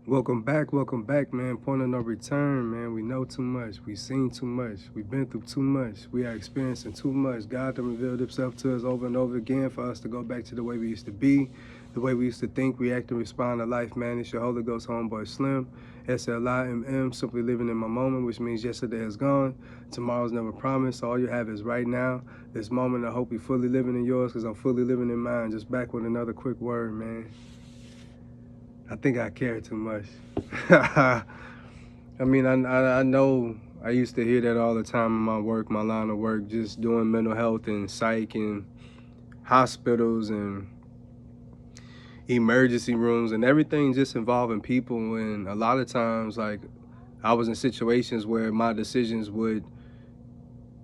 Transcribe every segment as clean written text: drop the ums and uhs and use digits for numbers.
Welcome back, man. Point of no return, man. We know too much. We've seen too much. We've been through too much. We are experiencing too much. God done revealed himself to us over and over again for us to go back to the way we used to be, the way we used to think, react, and respond to life, man. It's your Holy Ghost homeboy Slim, SLIMM, simply living in my moment, which means yesterday is gone. Tomorrow's never promised. All you have is right now. This moment, I hope you're fully living in yours because I'm fully living in mine. Just back with another quick word, man. I think I care too much. I mean, I know I used to hear that all the time in my work, my line of work, just doing mental health and psych and hospitals and emergency rooms and everything just involving people. And a lot of times, like, I was in situations where my decisions would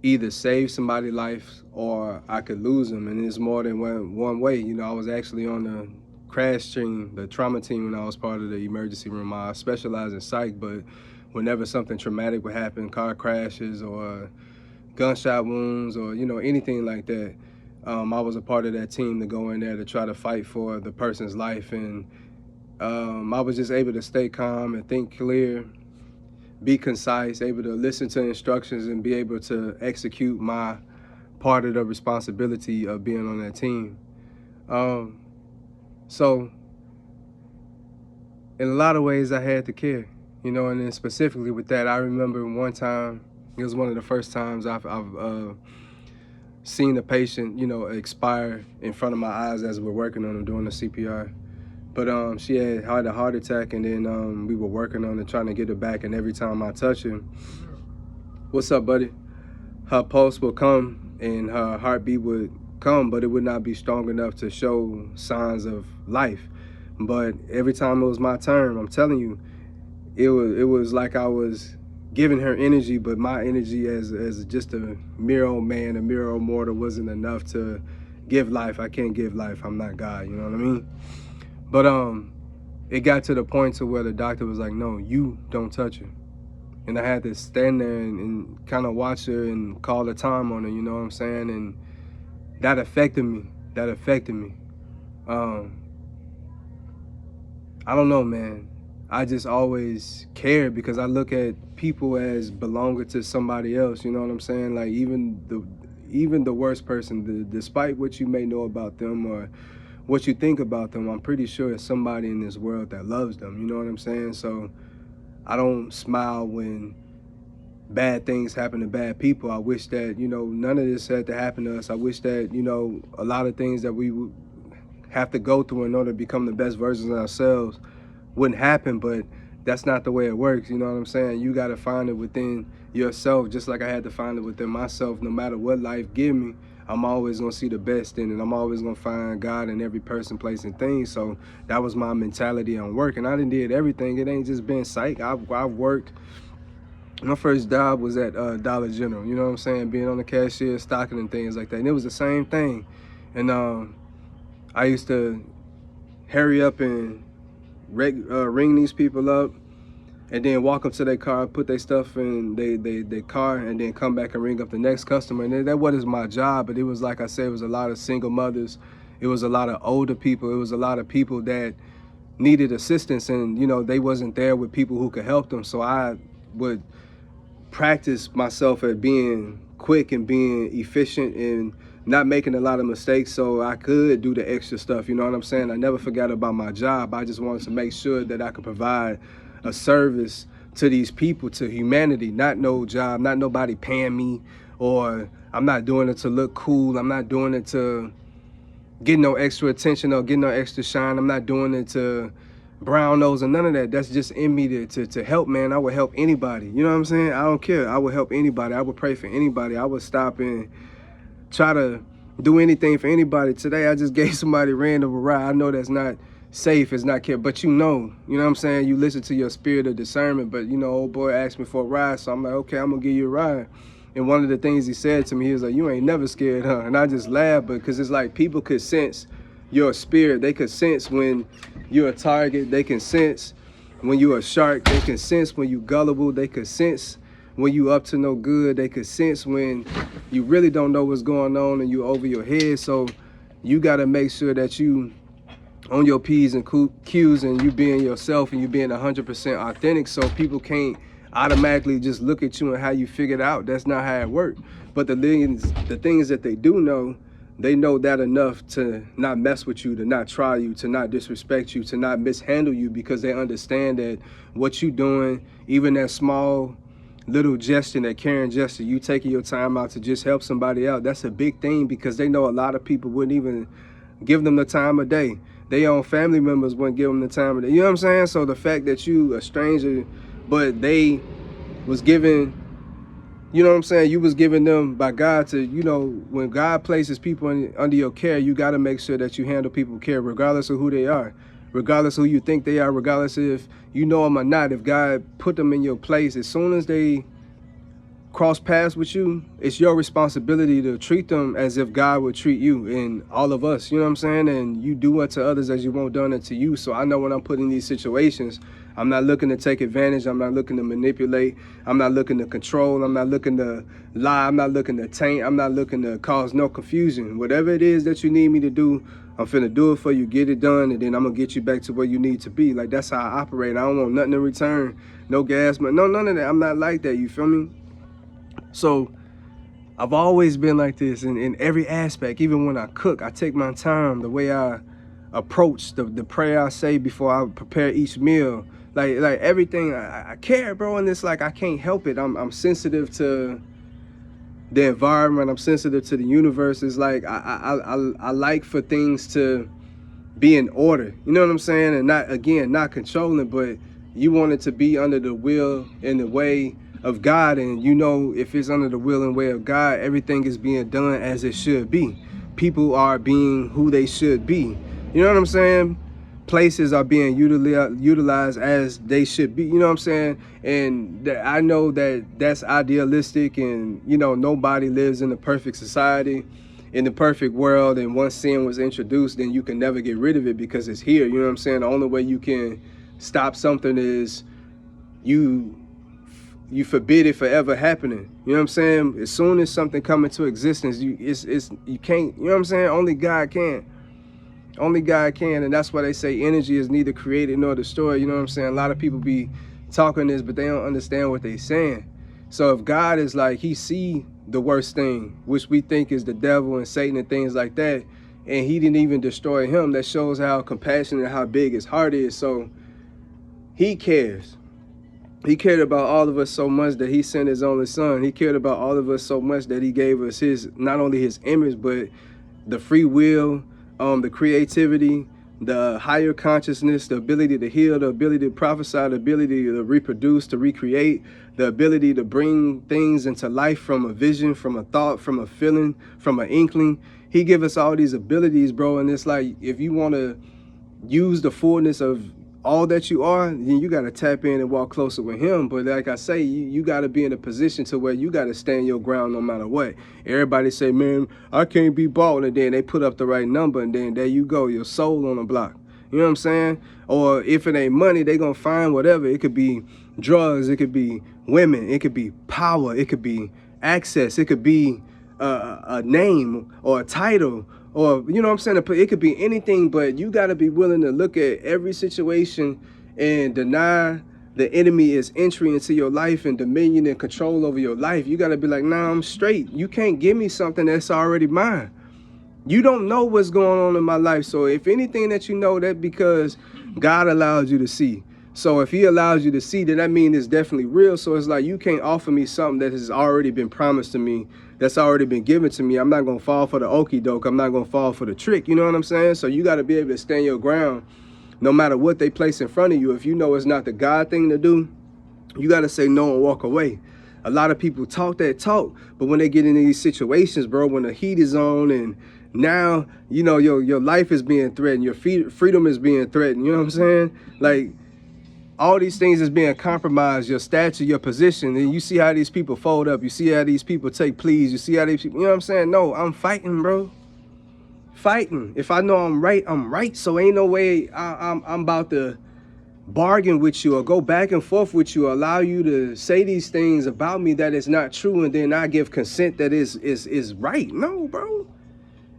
either save somebody's life or I could lose them. And it's more than one way. You know, I was actually on the crash team, the trauma team, when I was part of the emergency room. I specialize in psych, but whenever something traumatic would happen, car crashes or gunshot wounds or, you know, anything like that, I was a part of that team to go in there to try to fight for the person's life. And I was just able to stay calm and think clear, be concise, able to listen to instructions and be able to execute my part of the responsibility of being on that team. So in a lot of ways, I had to care, you know, and then specifically with that, I remember one time, it was one of the first times I've seen a patient, you know, expire in front of my eyes as we're working on her doing the CPR. But she had a heart attack, and then we were working on it, trying to get her back, and every time I touch her, what's up, buddy? Her pulse would come and her heartbeat would come, but it would not be strong enough to show signs of life. But every time it was my turn, I'm telling you, it was like I was giving her energy, but my energy as just a mere old man, a mere old mortal, wasn't enough to give life. I can't give life. I'm not God, you know what I mean? But it got to the point to where the doctor was like, no, you don't touch her. And I had to stand there and kind of watch her and call the time on her, you know what I'm saying? And that affected me. I don't know, man. I just always cared because I look at people as belonging to somebody else, you know what I'm saying? Like even the worst person, despite what you may know about them or what you think about them, I'm pretty sure it's somebody in this world that loves them, you know what I'm saying? So I don't smile when bad things happen to bad people. I wish that, you know, none of this had to happen to us. I wish that, you know, a lot of things that we would have to go through in order to become the best versions of ourselves wouldn't happen, but that's not the way it works, you know what I'm saying? You got to find it within yourself, just like I had to find it within myself. No matter what life give me, I'm always going to see the best in it. I'm always going to find God in every person, place, and thing. So that was my mentality on work. And I done did everything. It ain't just been psych. I've worked. My first job was at Dollar General, you know what I'm saying? Being on the cashier, stocking and things like that. And it was the same thing. And I used to hurry up and ring these people up and then walk up to their car, put their stuff in their car, and then come back and ring up the next customer. And that wasn't my job, but it was, like I said, it was a lot of single mothers. It was a lot of older people. It was a lot of people that needed assistance, and, you know, they wasn't there with people who could help them. So I would practice myself at being quick and being efficient and not making a lot of mistakes so I could do the extra stuff, you know what I'm saying? I never forgot about my job. I just wanted to make sure that I could provide a service to these people, to humanity, not no job, not nobody paying me, or I'm not doing it to look cool. I'm not doing it to get no extra attention or get no extra shine. I'm not doing it to brown nose or none of that. That's just in me to help, man. I would help anybody. You know what I'm saying? I don't care. I would help anybody. I would pray for anybody. I would stop and try to do anything for anybody. Today, I just gave somebody random a ride. I know that's not safe, it's not care, but you know what I'm saying? You listen to your spirit of discernment. But, you know, old boy asked me for a ride, so I'm like, okay, I'm gonna give you a ride. And one of the things he said to me, he was like, you ain't never scared, huh? And I just laughed, because it's like people could sense your spirit. They could sense when you're a target. They can sense when you're a shark. They can sense when you gullible. They could sense when you up to no good. They could sense when you really don't know what's going on and you over your head. So you got to make sure that you on your P's and Q's, and you being yourself and you being 100% authentic, so people can't automatically just look at you and how you figured out. That's not how it works. But the things that they do know, they know that enough to not mess with you, to not try you, to not disrespect you, to not mishandle you, because they understand that what you doing, even that small little gesture, that caring gesture, you taking your time out to just help somebody out, that's a big thing, because they know a lot of people wouldn't even give them the time of day. Their own family members wouldn't give them the time of day. You know what I'm saying? So the fact that you a stranger, but they was given, you know what I'm saying, you was giving them by God to, you know, when God places people under your care, you got to make sure that you handle people with care, regardless of who they are, regardless of who you think they are, regardless if you know them or not. If God put them in your place, as soon as they cross paths with you, it's your responsibility to treat them as if God would treat you, and all of us, you know what I'm saying? And you do unto others as you want done unto you. So I know when I'm put in these situations, I'm not looking to take advantage. I'm not looking to manipulate. I'm not looking to control. I'm not looking to lie. I'm not looking to taint. I'm not looking to cause no confusion. Whatever it is that you need me to do, I'm finna do it for you, get it done, and then I'm gonna get you back to where you need to be. Like, that's how I operate. I don't want nothing in return. No gas, but no, none of that. I'm not like that, you feel me? So I've always been like this in every aspect. Even when I cook, I take my time. The way I approach the prayer I say before I prepare each meal, like everything, I care, bro. And it's like I can't help it. I'm sensitive to the environment. I'm sensitive to the universe. It's like I like for things to be in order. You know what I'm saying? And not controlling, but you want it to be under the will and the way of God. And you know, if it's under the will and way of God, everything is being done as it should be. People are being who they should be. You know what I'm saying? Places are being utilized as they should be. You know what I'm saying? And I know that that's idealistic, and you know, nobody lives in a perfect society, in the perfect world. And once sin was introduced, then you can never get rid of it because it's here. You know what I'm saying? The only way you can stop something is you forbid it forever happening. You know what I'm saying? As soon as something come into existence, you can't, you know what I'm saying? Only God can. Only God can. And that's why they say energy is neither created nor destroyed. You know what I'm saying? A lot of people be talking this, but they don't understand what they saying. So if God is like, he see the worst thing, which we think is the devil and Satan and things like that, and he didn't even destroy him, that shows how compassionate, how big his heart is. So he cares. He cared about all of us so much that he sent his only son. He cared about all of us so much that he gave us his, not only his image, but the free will, the creativity, the higher consciousness, the ability to heal, the ability to prophesy, the ability to reproduce, to recreate, the ability to bring things into life from a vision, from a thought, from a feeling, from an inkling. He gave us all these abilities, bro. And it's like, if you want to use the fullness of all that you are, then you got to tap in and walk closer with him. But like I say, you got to be in a position to where you got to stand your ground no matter what. Everybody say, man, I can't be bought, and then they put up the right number, and then there you go, your soul on the block. You know what I'm saying? Or if it ain't money, they gonna find whatever. It could be drugs, it could be women, it could be power, it could be access, it could be a name or a title, or, you know what I'm saying? It could be anything, but you got to be willing to look at every situation and deny the enemy is entry into your life and dominion and control over your life. You got to be like, nah, I'm straight. You can't give me something that's already mine. You don't know what's going on in my life. So if anything that you know, that because God allows you to see. So if he allows you to see, then that means it's definitely real. So it's like, you can't offer me something that has already been promised to me, that's already been given to me. I'm not going to fall for the okie doke. I'm not going to fall for the trick. You know what I'm saying? So you got to be able to stand your ground no matter what they place in front of you. If you know it's not the God thing to do, you got to say no and walk away. A lot of people talk that talk, but when they get into these situations, bro, when the heat is on and now, you know, your life is being threatened, your freedom is being threatened, you know what I'm saying? Like, all these things is being compromised, your stature, your position, and you see how these people fold up, you see how these people take pleas, you see how these people, you know what I'm saying? No, I'm fighting, bro. Fighting. If I know I'm right, I'm right. So ain't no way I'm about to bargain with you or go back and forth with you, allow you to say these things about me that is not true, and then I give consent that is right. No, bro.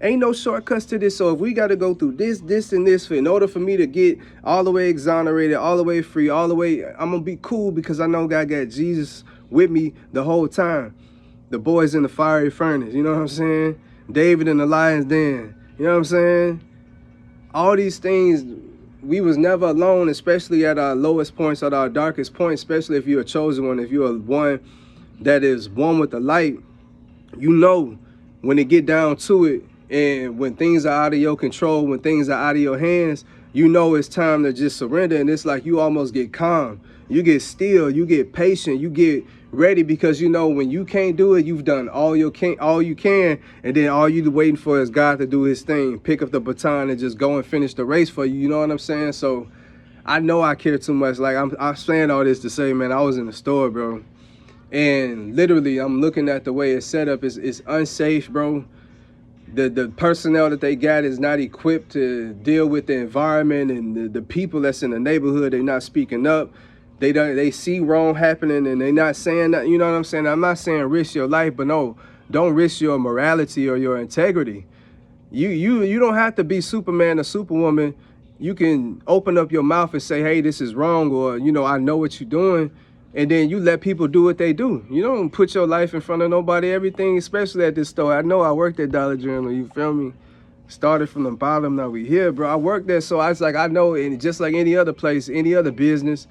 Ain't no shortcuts to this. So if we got to go through this, and this in order for me to get all the way exonerated, all the way free, all the way, I'm going to be cool because I know God got Jesus with me the whole time. The boys in the fiery furnace, you know what I'm saying? David in the lion's den, you know what I'm saying? All these things, we was never alone, especially at our lowest points, at our darkest points, especially if you're a chosen one, if you're one that is one with the light. You know when it get down to it, and when things are out of your control, when things are out of your hands, you know it's time to just surrender. And it's like you almost get calm. You get still, you get patient, you get ready, because you know when you can't do it, you've done all you can, and then all you waiting for is God to do his thing, pick up the baton and just go and finish the race for you. You know what I'm saying? So I know I care too much. Like I'm saying all this to say, man, I was in the store, bro, and literally I'm looking at the way it's set up. It's unsafe, bro. The personnel that they got is not equipped to deal with the environment, and the people that's in the neighborhood, they're not speaking up. They see wrong happening and they not saying that. You know what I'm saying? I'm not saying risk your life, but no, don't risk your morality or your integrity. You don't have to be Superman or Superwoman. You can open up your mouth and say, hey, this is wrong, or, you know, I know what you're doing. And then you let people do what they do. You don't put your life in front of nobody. Everything, especially at this store. I know I worked at Dollar General, you feel me? Started from the bottom, now we here, bro. I worked there, so I was like, I know, and just like any other place, any other business,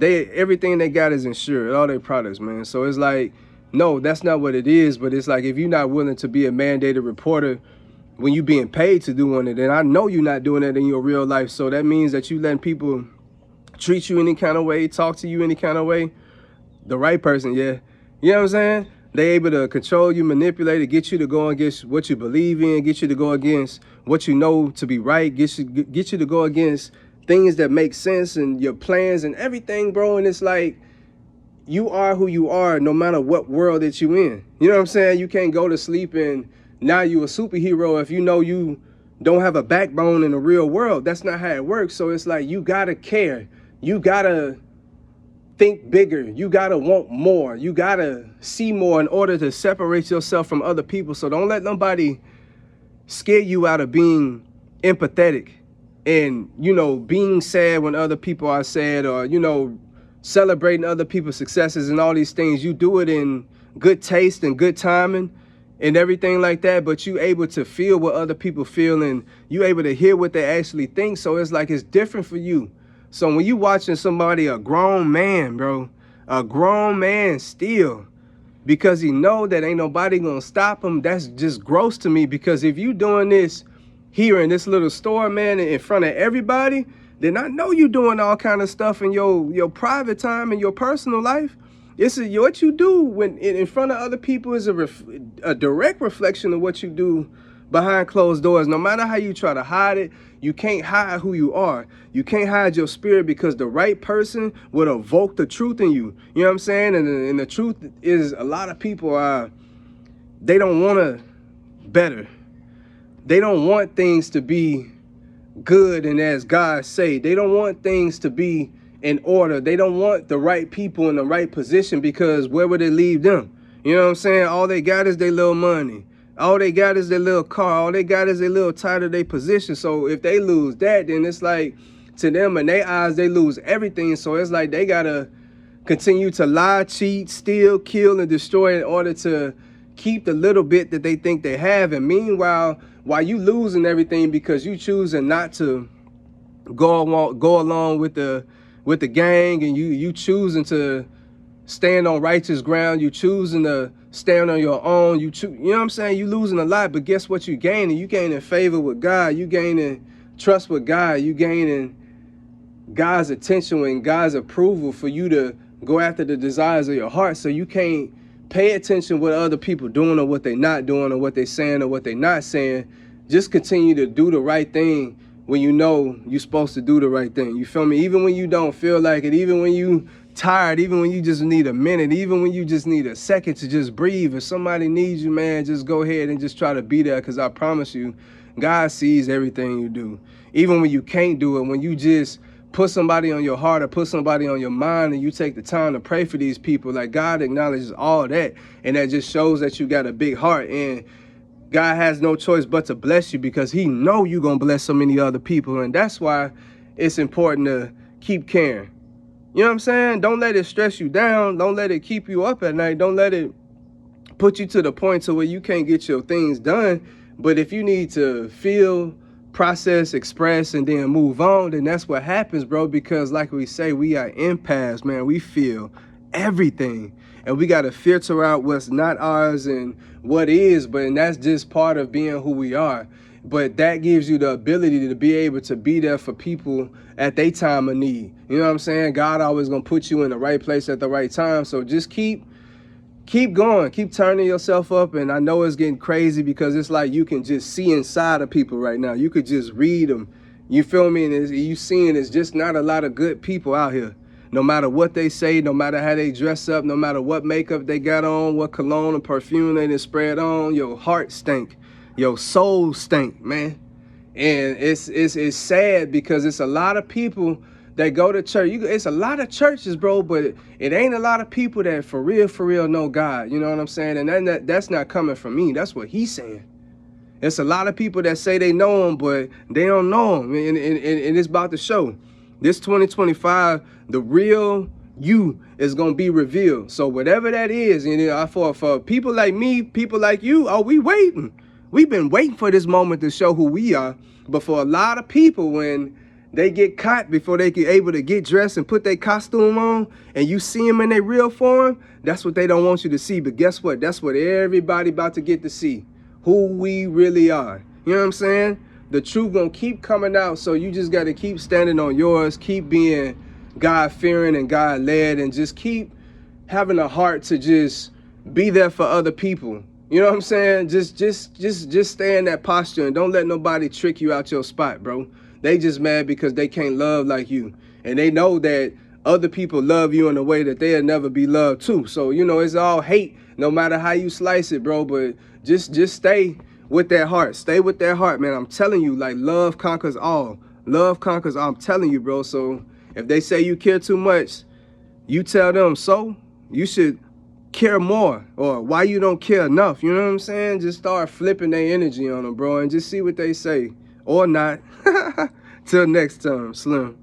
everything they got is insured, all their products, man. So it's like, no, that's not what it is. But it's like, if you're not willing to be a mandated reporter when you being paid to do one, then I know you're not doing that in your real life. So that means that you letting people treat you any kind of way, talk to you any kind of way. The right person, yeah. You know what I'm saying? They able to control you, manipulate it, get you to go against what you believe in, get you to go against what you know to be right, get you to go against things that make sense and your plans and everything, bro. And it's like, you are who you are no matter what world that you in. You know what I'm saying? You can't go to sleep and now you a superhero if you know you don't have a backbone in the real world. That's not how it works. So it's like, you gotta care. You gotta think bigger. You gotta want more. You gotta see more in order to separate yourself from other people. So don't let nobody scare you out of being empathetic and, you know, being sad when other people are sad, or, you know, celebrating other people's successes and all these things. You do it in good taste and good timing and everything like that, but you able to feel what other people feel, and you able to hear what they actually think. So it's like, it's different for you. So when you watching somebody, a grown man, bro, a grown man still, because he know that ain't nobody gonna stop him, that's just gross to me. Because if you doing this here in this little store, man, in front of everybody, then I know you doing all kind of stuff in your private time and your personal life. It's what you do when in front of other people is a direct reflection of what you do behind closed doors. No matter how you try to hide it, you can't hide who you are. You can't hide your spirit, because the right person would evoke the truth in you. You know what I'm saying? And the truth is, a lot of people they don't want to better. They don't want things to be good and as God say. They don't want things to be in order. They don't want the right people in the right position, because where would it leave them? You know what I'm saying? All they got is their little money. All they got is their little car. All they got is their little title, their position. So if they lose that, then it's like, to them in their eyes, they lose everything. So it's like they got to continue to lie, cheat, steal, kill, and destroy in order to keep the little bit that they think they have. And meanwhile, while you losing everything because you choosing not to go along with the gang, and you choosing to stand on righteous ground, you choosing to stand on your own, you know what I'm saying? You losing a lot, but guess what you gaining? You gaining favor with God, you gaining trust with God, you gaining God's attention and God's approval for you to go after the desires of your heart. So you can't pay attention what other people doing or what they not doing or what they saying or what they not saying. Just continue to do the right thing when you know you're supposed to do the right thing. You feel me? Even when you don't feel like it, even when you tired, even when you just need a minute, even when you just need a second to just breathe. If somebody needs you, man, just go ahead and just try to be there, because I promise you, God sees everything you do. Even when you can't do it, when you just put somebody on your heart or put somebody on your mind and you take the time to pray for these people, like, God acknowledges all that, and that just shows that you got a big heart. And God has no choice but to bless you because he know you're going to bless so many other people. And that's why it's important to keep caring. You know what I'm saying? Don't let it stress you down. Don't let it keep you up at night. Don't let it put you to the point to where you can't get your things done. But if you need to feel, process, express, and then move on, then that's what happens, bro. Because like we say, we are empaths, man. We feel everything. And we got to filter out what's not ours and what is, and that's just part of being who we are. But that gives you the ability to be able to be there for people at their time of need. You know what I'm saying? God always going to put you in the right place at the right time. So just keep going, keep turning yourself up. And I know it's getting crazy because it's like you can just see inside of people right now. You could just read them. You feel me? And you seeing it's just not a lot of good people out here. No matter what they say, no matter how they dress up, no matter what makeup they got on, what cologne and perfume they done spread on, your heart stink, your soul stink, man. And it's sad because it's a lot of people that go to church. It's a lot of churches, bro, but it ain't a lot of people that for real know God. You know what I'm saying? And that's not coming from me. That's what he's saying. It's a lot of people that say they know him, but they don't know him. And it's about to show. This 2025, the real you is going to be revealed. So whatever that is, for people like me, people like you, we waiting. We've been waiting for this moment to show who we are. But for a lot of people, when they get caught before they get able to get dressed and put their costume on, and you see them in their real form, that's what they don't want you to see. But guess what? That's what everybody about to get to see, who we really are. You know what I'm saying? The truth gonna keep coming out, so you just gotta keep standing on yours, keep being God-fearing and God-led, and just keep having a heart to just be there for other people. You know what I'm saying? Just stay in that posture and don't let nobody trick you out your spot, bro. They just mad because they can't love like you, and they know that other people love you in a way that they'll never be loved too. So it's all hate, no matter how you slice it, bro. But just stay with that heart. Stay with that heart, man. I'm telling you, like, love conquers all. Love conquers all. I'm telling you, bro. So if they say you care too much, you tell them, so you should care more, or why you don't care enough. You know what I'm saying? Just start flipping their energy on them, bro, and just see what they say or not. Till next time, Slim.